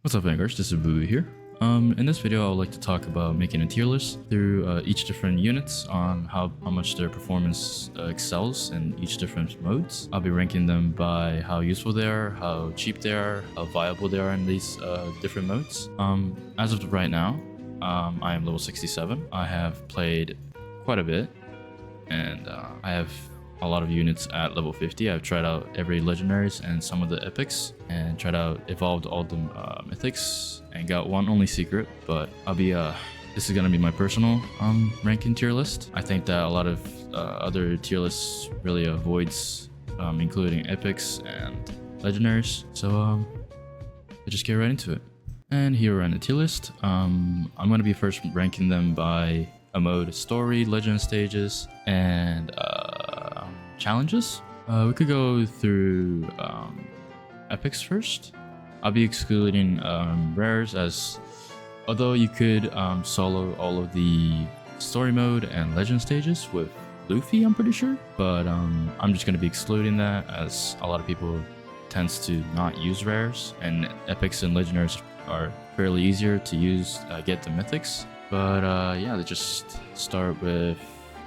What's up, Vanguards? This is Boo here. In this video, I would like to talk about making a tier list through each different units on how much their performance excels in each different modes. I'll be ranking them by how useful they are, how cheap they are, how viable they are in these different modes. As of right now, I am level 67. I have played quite a bit, and I have a lot of units at level 50. I've tried out every legendaries and some of the epics, and evolved all the mythics, and got one only secret. But this is gonna be my personal ranking tier list. I think that a lot of other tier lists really avoids including epics and legendaries. So let's just get right into it. And here we're on the tier list. I'm gonna be first ranking them by a mode: story, legend stages, and challenges. We could go through epics first. I'll be excluding rares, as although you could solo all of the story mode and legend stages with Luffy, I'm pretty sure, but I'm just going to be excluding that, as a lot of people tends to not use rares, and epics and legendaries are fairly easier to use, get the mythics. But yeah, let's just start with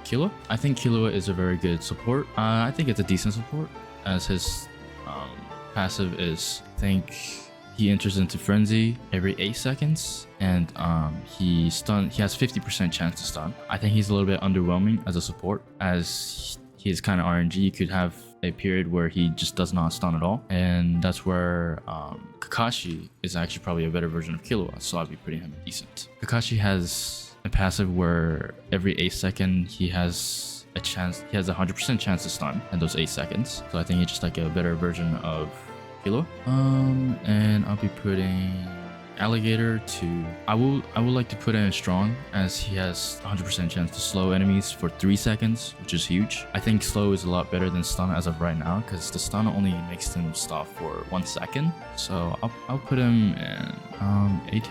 Killua. I think Killua is a very good support. I think it's a decent support, as his passive is, I think he enters into frenzy every 8 seconds, and he has 50% chance to stun. I think he's a little bit underwhelming as a support, as he is kind of RNG. You could have a period where he just does not stun at all, and that's where Kakashi is actually probably a better version of Killua, so I'd be putting him decent. Kakashi has a passive where every 8 seconds he has a 100% chance to stun in those 8 seconds. So I think he's just like a better version of Killua. And I'll be putting Alligator to, I would like to put in strong, as he has 100% chance to slow enemies for 3 seconds, which is huge. I think slow is a lot better than stun as of right now, because the stun only makes him stop for 1 second. So I'll put him in 8.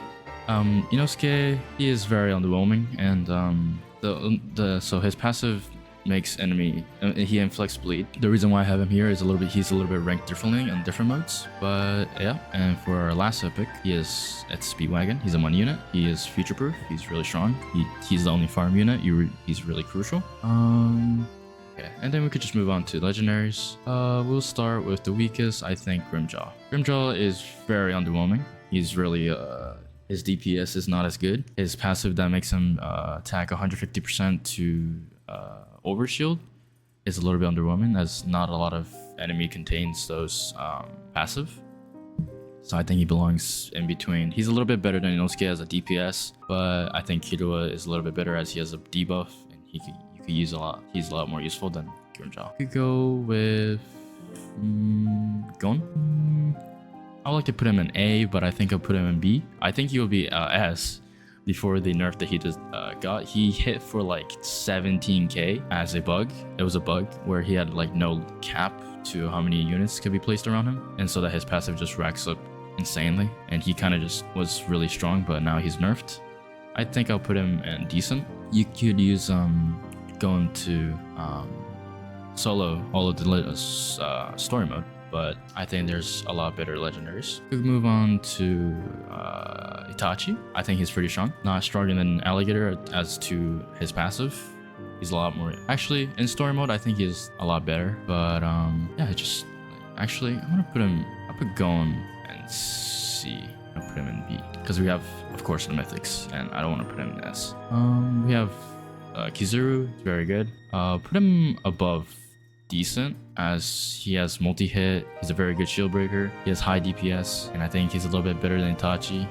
Inosuke, he is very underwhelming, and so his passive makes enemy, he inflicts bleed. The reason why I have him here is he's a little bit ranked differently in different modes. But yeah, and for our last epic, it's Speedwagon. He's a 1 unit. He is future proof. He's really strong. He's the only farm unit. He's really crucial. Okay, and then we could just move on to legendaries. We'll start with the weakest. I think Grimjaw. Grimjaw is very underwhelming. He's really his DPS is not as good. His passive that makes him attack 150% to overshield is a little bit underwhelming, as not a lot of enemy contains those passive. So I think he belongs in between. He's a little bit better than Inosuke as a DPS, but I think Killua is a little bit better, as he has a debuff, and you could use a lot. He's a lot more useful than Grimjaw. Could go with Gon. I would like to put him in A, but I think I'll put him in B. I think he will be S before the nerf that he just got. He hit for like 17k as a bug. It was a bug where he had like no cap to how many units could be placed around him, and so that his passive just racks up insanely, and he kind of just was really strong, but now he's nerfed. I think I'll put him in decent. You could use going to solo all of the story mode, but I think there's a lot better legendaries. We can move on to Itachi. I think he's pretty strong. Not stronger than Alligator as to his passive. He's a lot more. Actually, in story mode, I think he's a lot better. But yeah, actually, I'll put Gon and C. I'll put him in B, because we have, of course, the mythics, and I don't want to put him in S. We have Kizuru. It's very good. Put him above decent, as he has multi-hit. He's a very good shield breaker. He has high DPS, and I think he's a little bit better than Itachi.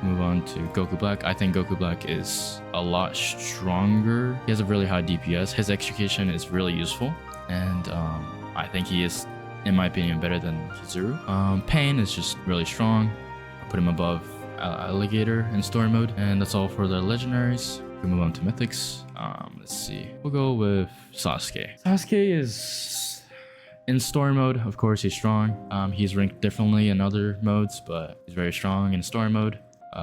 Move on to Goku Black. I think Goku Black is a lot stronger. He has a really high DPS. His execution is really useful, and I think he is, in my opinion, better than Kizuru. Pain is just really strong. I put him above Alligator in story mode, and that's all for the legendaries. We move on to mythics. Let's see. We'll go with Sasuke. Sasuke is in story mode. Of course, he's strong. He's ranked differently in other modes, but he's very strong in story mode.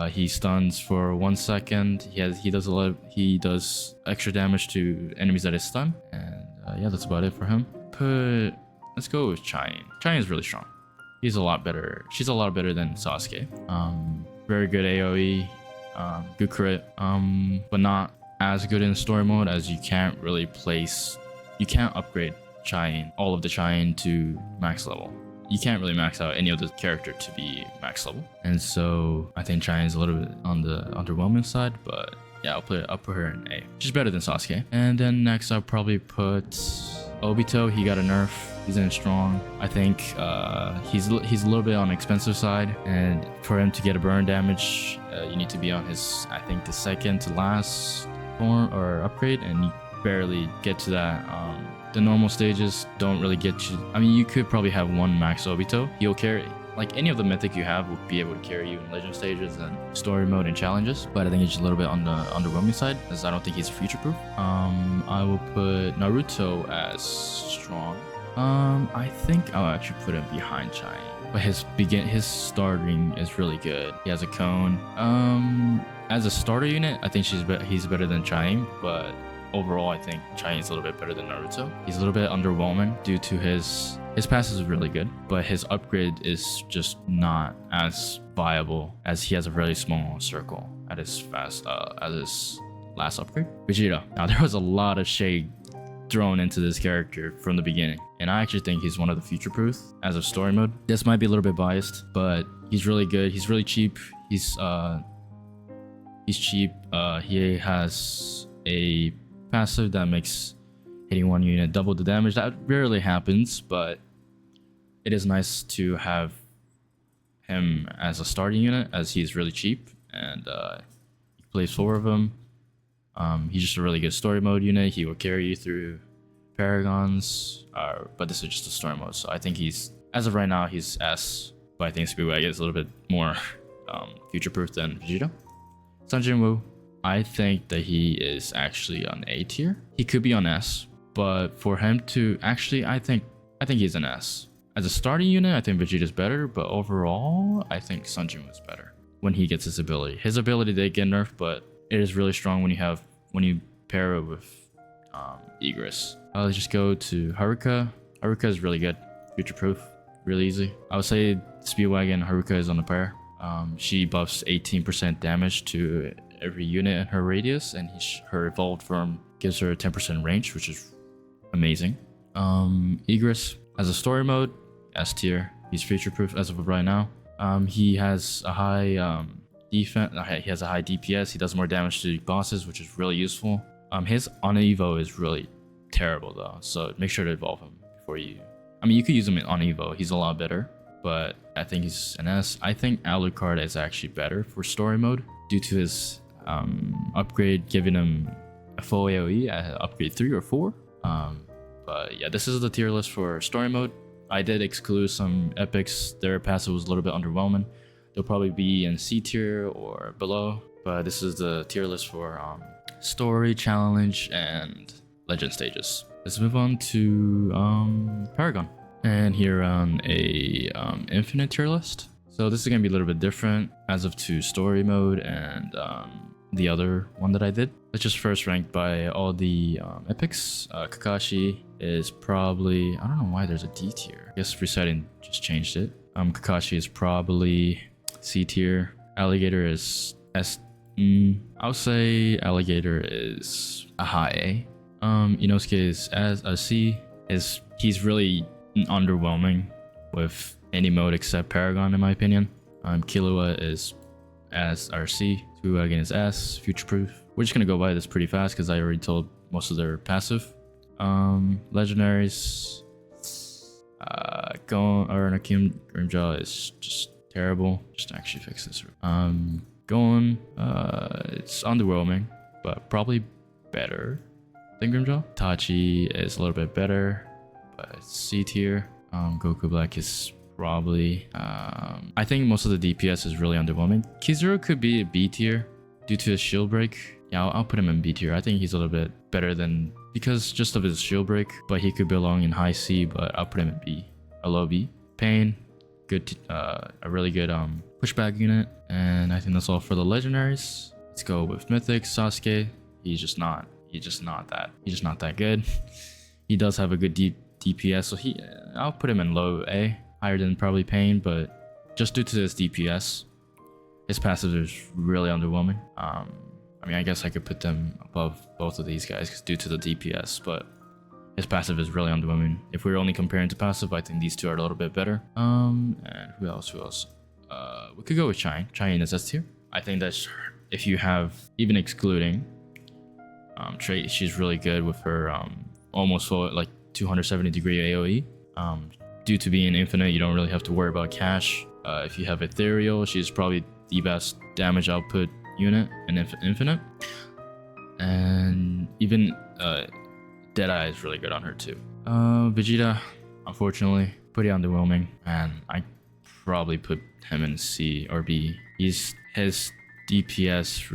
He stuns for 1 second. He does extra damage to enemies that is stunned, and yeah, that's about it for him. Let's go with Chain. Chain is really strong. He's a lot better. She's a lot better than Sasuke. Very good AoE, good crit, but not as good in story mode, as you can't really you can't upgrade all of the Cheyenne to max level. You can't really max out any of the character to be max level. And so I think Cheyenne's a little bit on the underwhelming side, but yeah, I'll put her in A. She's better than Sasuke. And then next I'll probably put Obito. He got a nerf. He's in strong. I think he's a little bit on the expensive side, and for him to get a burn damage, you need to be on his, I think, the second to last form or upgrade, and you barely get to that. The normal stages don't really get you. I mean, you could probably have one max Obito. He'll carry. Like any of the mythic you have would be able to carry you in legend stages and story mode and challenges, but I think it's a little bit on the underwhelming side, as I don't think he's future proof. I will put Naruto as strong. I think I'll actually put him behind Chai, but his starting is really good. He has a cone. As a starter unit, I think he's better than Chai, but overall, I think Chai is a little bit better than Naruto. He's a little bit underwhelming due to his passive is really good, but his upgrade is just not as viable, as he has a really small circle at his last upgrade. Vegeta. Now there was a lot of shade thrown into this character from the beginning, and I actually think he's one of the future proof as of story mode. This might be a little bit biased, but he's really good. He's really cheap. He's cheap. He has a passive that makes hitting one unit double the damage. That rarely happens, but it is nice to have him as a starting unit, as he's really cheap, and he plays 4 of them. He's just a really good story mode unit. He will carry you through Paragons, but this is just a story mode, so I think as of right now, he's S, but I think Speedwagon is a little bit more future-proof than Vegeta. Sun Jinwoo, I think that he is actually on A tier. He could be on S, but for him to actually, I think he's an S. As a starting unit, I think Vegeta's better, but overall, I think Sun Jinwoo is better when he gets his ability. His ability did get nerfed, but it is really strong when you pair it with Egress. Let's just go to Haruka. Haruka is really good, future proof, really easy. I would say Speedwagon Haruka is on the pair. She buffs 18% damage to every unit in her radius, and her evolved form gives her a 10% range, which is amazing. Egress as a story mode, S tier. He's future proof as of right now. He has a high defense. He has a high DPS. He does more damage to bosses, which is really useful. His on Evo is really terrible though, so make sure to evolve him before you. I mean, you could use him on Evo. He's a lot better, but I think he's an S. I think Alucard is actually better for story mode due to his upgrade, giving him a full AoE at upgrade 3 or 4. But yeah, this is the tier list for story mode. I did exclude some epics. Their passive was a little bit underwhelming. They'll probably be in C tier or below, but this is the tier list for story, challenge, and legend stages. Let's move on to Paragon, and here on a infinite tier list. So this is gonna be a little bit different as of to story mode and the other one that I did. Let's just first rank by all the epics. Kakashi is probably, I don't know why there's a D tier. I guess resetting just changed it. Kakashi is probably C tier. Alligator is S. I would say Alligator is a high A. Inosuke is as a C. He's really underwhelming with any mode except Paragon, in my opinion. Killua is as RC. Speedwagon is S, future proof. We're just gonna go by this pretty fast because I already told most of their passive. Legendaries, Nakim Grimjaw is just terrible. Just actually fix this. It's underwhelming, but probably better than Grimjaw. Tachi is a little bit better, but it's C tier. Goku Black is probably, I think most of the DPS is really underwhelming. Kizuru could be a B tier due to his shield break. Yeah, I'll put him in B tier. I think he's a little bit better than, because just of his shield break, but he could belong in high C, but I'll put him in B, a low B. Pain, good, a really good pushback unit. And I think that's all for the legendaries. Let's go with Mythic. Sasuke, he's just not that good. He does have a good DPS, so I'll put him in low A. higher than probably Pain, but just due to his DPS, his passive is really underwhelming. I mean, I guess I could put them above both of these guys due to the DPS, but his passive is really underwhelming. If we're only comparing to passive, I think these two are a little bit better. And who else? We could go with Chine. Chine is S tier. I think that's, if you have, even excluding trait, she's really good with her almost full, like 270 degree AoE. Due to being infinite, you don't really have to worry about cash. If you have Ethereal, she's probably the best damage output unit in infinite. And even Deadeye is really good on her too. Vegeta, unfortunately, pretty underwhelming, and I probably put him in C or B. His DPS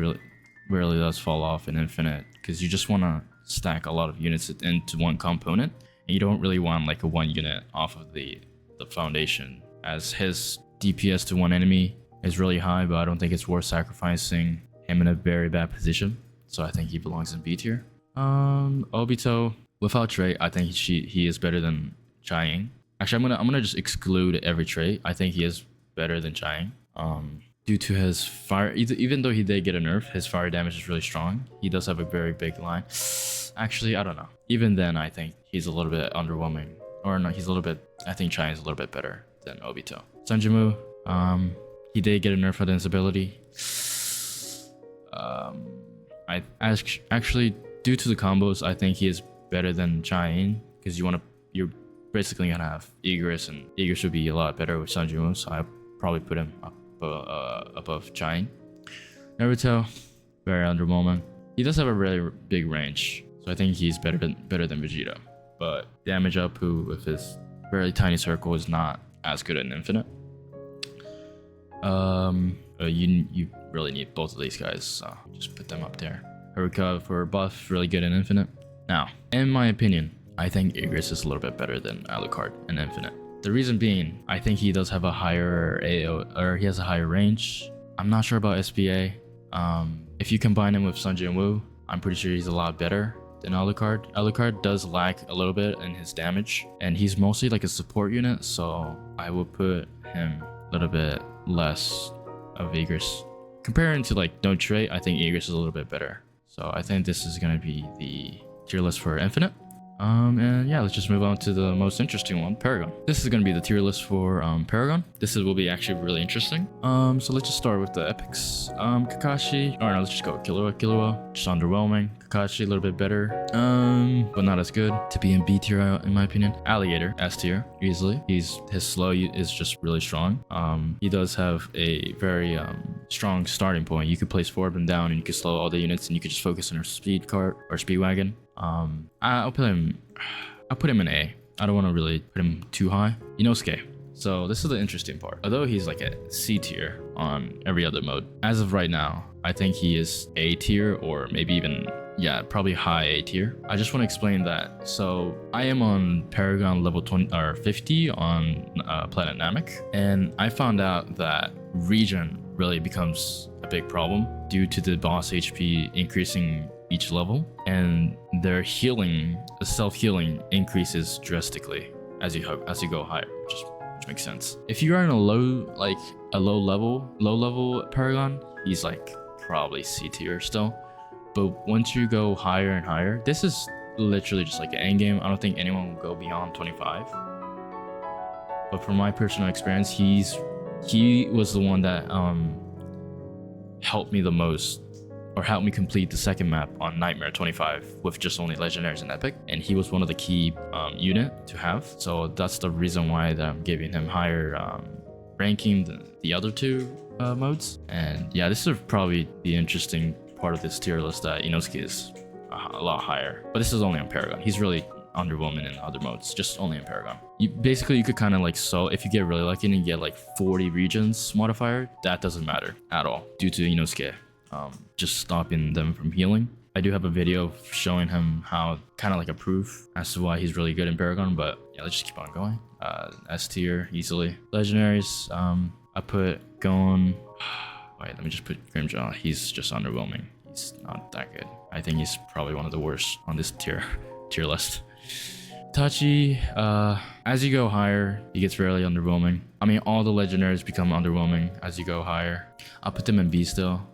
really does fall off in infinite, because you just want to stack a lot of units into one component, and you don't really want like a one unit off of the foundation, as his DPS to one enemy is really high, but I don't think it's worth sacrificing him in a very bad position. So I think he belongs in B tier. Obito, without trait, I think he is better than Chaying. Actually, I'm gonna just exclude every trait. I think he is better than Chaying. Due to his fire, even though he did get a nerf, his fire damage is really strong. He does have a very big line. Actually, I don't know. Even then, I think he's a little bit underwhelming. Or no, I think Chaying is a little bit better than Obito. Sanjimu, he did get a nerf on his ability. Actually, due to the combos, I think he is better than Chaying, because you're basically gonna have Igris, and Igris would be a lot better with Sanjimu, so I probably put him up above Chaying. Naruto, very underwhelming. He does have a really big range, so I think he's better than Vegeta. But damage output with his very tiny circle is not as good in infinite. You really need both of these guys, so just put them up there. Haruka for buff, really good in infinite. Now, in my opinion, I think Igris is a little bit better than Alucard in infinite. The reason being, I think he does have a higher he has a higher range. I'm not sure about SPA. If you combine him with Sanji and Wu, I'm pretty sure he's a lot better than Alucard. Alucard does lack a little bit in his damage, and he's mostly like a support unit, so I would put him a little bit less of Igris. Comparing to like no trait, I think Igris is a little bit better. So I think this is gonna be the tier list for infinite. And yeah, let's just move on to the most interesting one, Paragon. This is going to be the tier list for Paragon. Will be actually really interesting. So let's just start with the epics. Kakashi, or no, let's just go with Killua, just underwhelming. Kakashi, a little bit better, but not as good. To be in B tier, in my opinion. Alligator, S tier, easily. His slow is just really strong. He does have a very strong starting point. You could place 4 of them down, and you could slow all the units, and you could just focus on your speed cart or speed wagon. I'll put him in A. I don't want to really put him too high. Inosuke. So this is the interesting part. Although he's like a C tier on every other mode, as of right now, I think he is A tier, or maybe even, yeah, probably high A tier. I just want to explain that. So I am on Paragon level 20 or 50 on Planet Namek, and I found out that regen really becomes a big problem due to the boss HP increasing each level, and their self-healing increases drastically as you go higher, which makes sense. If you are in a low level Paragon, he's like probably C tier still. But once you go higher and higher, this is literally just like an end game. I don't think anyone will go beyond 25. But from my personal experience, he was the one that helped me the most, or helped me complete the second map on Nightmare 25 with just only legendaries and epic, and he was one of the key unit to have. So that's the reason why that I'm giving him higher ranking than the other two modes. And yeah, this is probably the interesting part of this tier list, that Inosuke is a lot higher, but this is only on Paragon. He's really underwhelming in other modes, just only in Paragon. You could kind of like, so if you get really lucky and you get like 40 regions modifier, that doesn't matter at all due to Inosuke just stopping them from healing. I do have a video showing him how, kind of like a proof as to why he's really good in Paragon, but yeah, let's just keep on going. S tier easily. Legendaries, I put Gon. Wait, let me just put Grimjaw. He's just underwhelming. He's not that good. I think he's probably one of the worst on this tier list. Itachi, as you go higher, he gets really underwhelming. I mean, all the legendaries become underwhelming as you go higher. I'll put them in B still.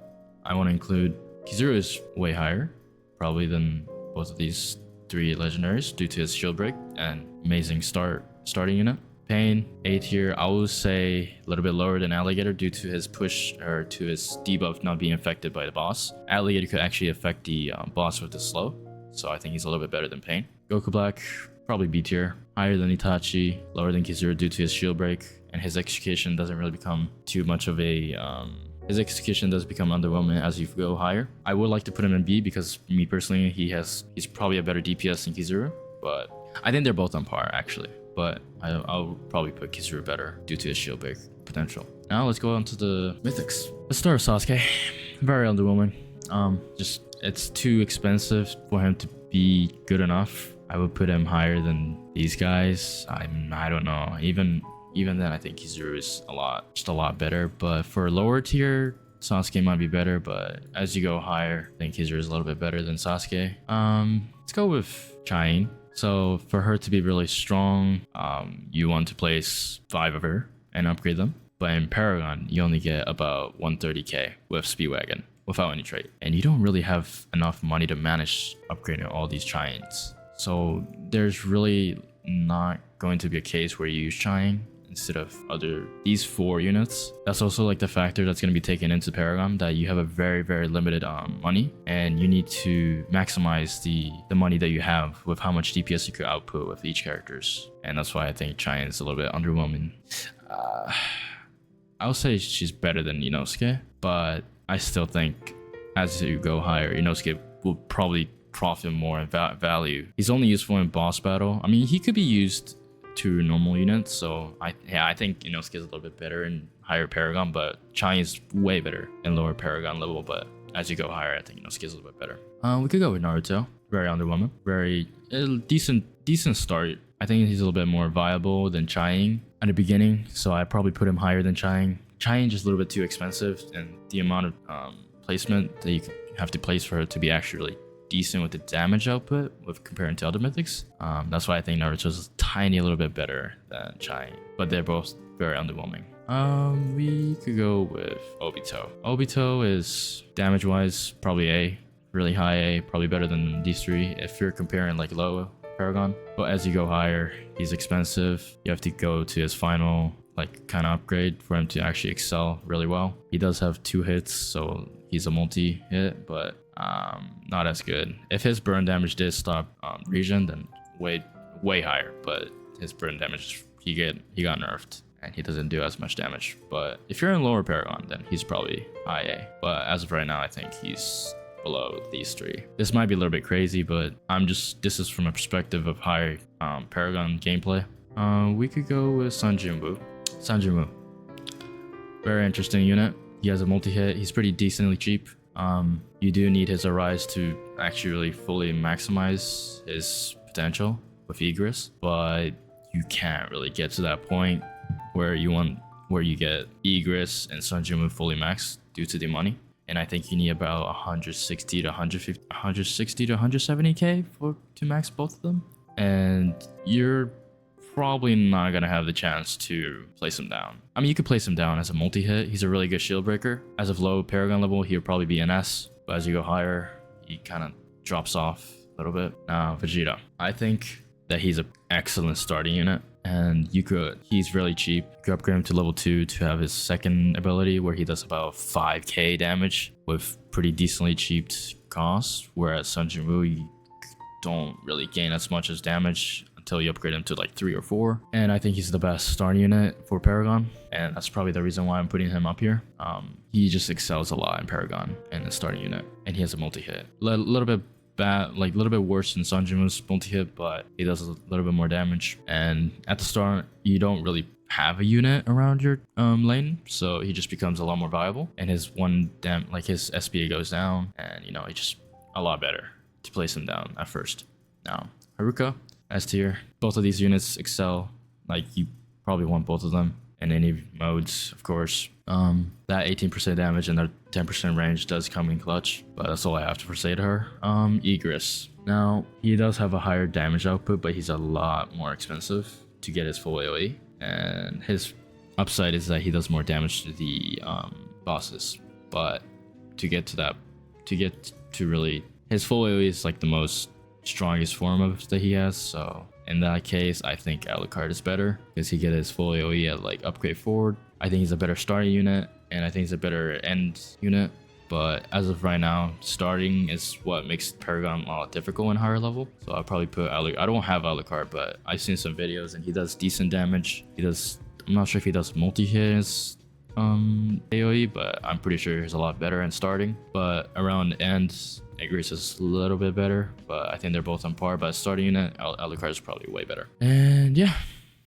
I want to include Kizuru is way higher, probably than both of these 3 legendaries due to his shield break and amazing starting unit. Pain, A tier. I will say a little bit lower than Alligator due to his push or to his debuff not being affected by the boss. Alligator could actually affect the boss with the slow, so I think he's a little bit better than Pain. Goku Black, probably B tier. Higher than Itachi, lower than Kizuru due to his shield break, and his execution doesn't really become too much of a his execution does become underwhelming as you go higher. I would like to put him in B because me personally, he's probably a better DPS than Kizuru, but I think they're both on par actually. But I'll probably put Kizuru better due to his shield break potential. Now let's go on to the mythics. Let's start with Sasuke. Very underwhelming. Just it's too expensive for him to be good enough. I would put him higher than these guys. I don't know. Even then, I think Kizuru is a lot better. But for lower tier, Sasuke might be better. But as you go higher, I think Kizuru is a little bit better than Sasuke. Let's go with Chain. So for her to be really strong, you want to place 5 of her and upgrade them. But in Paragon, you only get about 130k with Speedwagon without any trait. And you don't really have enough money to manage upgrading all these Chains. So there's really not going to be a case where you use Chain instead of these 4 units. That's also like the factor that's going to be taken into Paragon, that you have a very limited money, and you need to maximize the money that you have with how much DPS you could output with each characters. And that's why I think Chain is a little bit underwhelming. I would say she's better than Inosuke, but I still think as you go higher, Inosuke will probably profit more in value. He's only useful in boss battle. I mean, he could be used to normal units, so I think Inosuke is a little bit better in higher Paragon, but Chain is way better in lower Paragon level. But as you go higher, I think Inosuke is a little bit better. We could go with Naruto. Very underwhelming. Very decent start. I think he's a little bit more viable than Chain at the beginning, so I probably put him higher than Chain. Chain just a little bit too expensive, and the amount of placement that you have to place for her to be actually really decent with the damage output with comparing to other mythics. That's why I think Naruto's a little bit better than Chain, but they're both very underwhelming. We could go with Obito. Obito is damage wise probably A, really high A, probably better than these 3 if you're comparing like low Paragon. But as you go higher, he's expensive. You have to go to his final like kind of upgrade for him to actually excel really well. He does have 2 hits, so he's a multi-hit, but not as good. If his burn damage did stop regen, then way higher. But his burn damage, he got nerfed, and he doesn't do as much damage. But if you're in lower Paragon, then he's probably high A. But as of right now, I think he's below these 3. This might be a little bit crazy, but this is from a perspective of high Paragon gameplay. We could go with Sanjunbu. Sanjunbu, very interesting unit. He has a multi-hit. He's pretty decently cheap. You do need his Arise to actually fully maximize his potential with Egress, but you can't really get to that point where you get Egress and Sanjunbu fully maxed due to the money. And I think you need about 160 to 170k to max both of them. And you're probably not gonna have the chance to place him down. I mean, you could place him down as a multi-hit. He's a really good shield breaker. As of low Paragon level, he'll probably be an S, but as you go higher, he kind of drops off a little bit. Now, Vegeta. I think that he's an excellent starting unit, and he's really cheap. You could upgrade him to level 2 to have his second ability where he does about 5k damage with pretty decently cheap cost, whereas Sanjunbu, you don't really gain as much as damage until you upgrade him to like 3 or 4. And I think he's the best starting unit for Paragon, and that's probably the reason why I'm putting him up here. He just excels a lot in Paragon and the starting unit, and he has a multi-hit. Little bit bad, like a little bit worse than Sanjunbu's multi-hit, but he does a little bit more damage. And at the start, you don't really have a unit around your lane, so he just becomes a lot more viable, and his his SPA goes down, and he's just a lot better to place him down at first. Now, Haruka, S tier. Both of these units excel. Like, you probably want both of them in any modes, of course. That 18% damage and the 10% range does come in clutch, but that's all I have to say to her. Egress. Now, he does have a higher damage output, but he's a lot more expensive to get his full AoE. And his upside is that he does more damage to the bosses. But to get to that, really, his full AoE is like the most strongest form of that he has. So in that case, I think Alucard is better because he gets his full AoE at like upgrade forward. I think he's a better starting unit, and I think he's a better end unit. But as of right now, starting is what makes Paragon a lot difficult in higher level. So I'll probably put Alucard. I don't have Alucard, but I've seen some videos and he does decent damage. I'm not sure if he does multi-hit AoE, but I'm pretty sure he's a lot better in starting. But around end, Igris is a little bit better, but I think they're both on par. But starting unit, Alucard is probably way better. And yeah,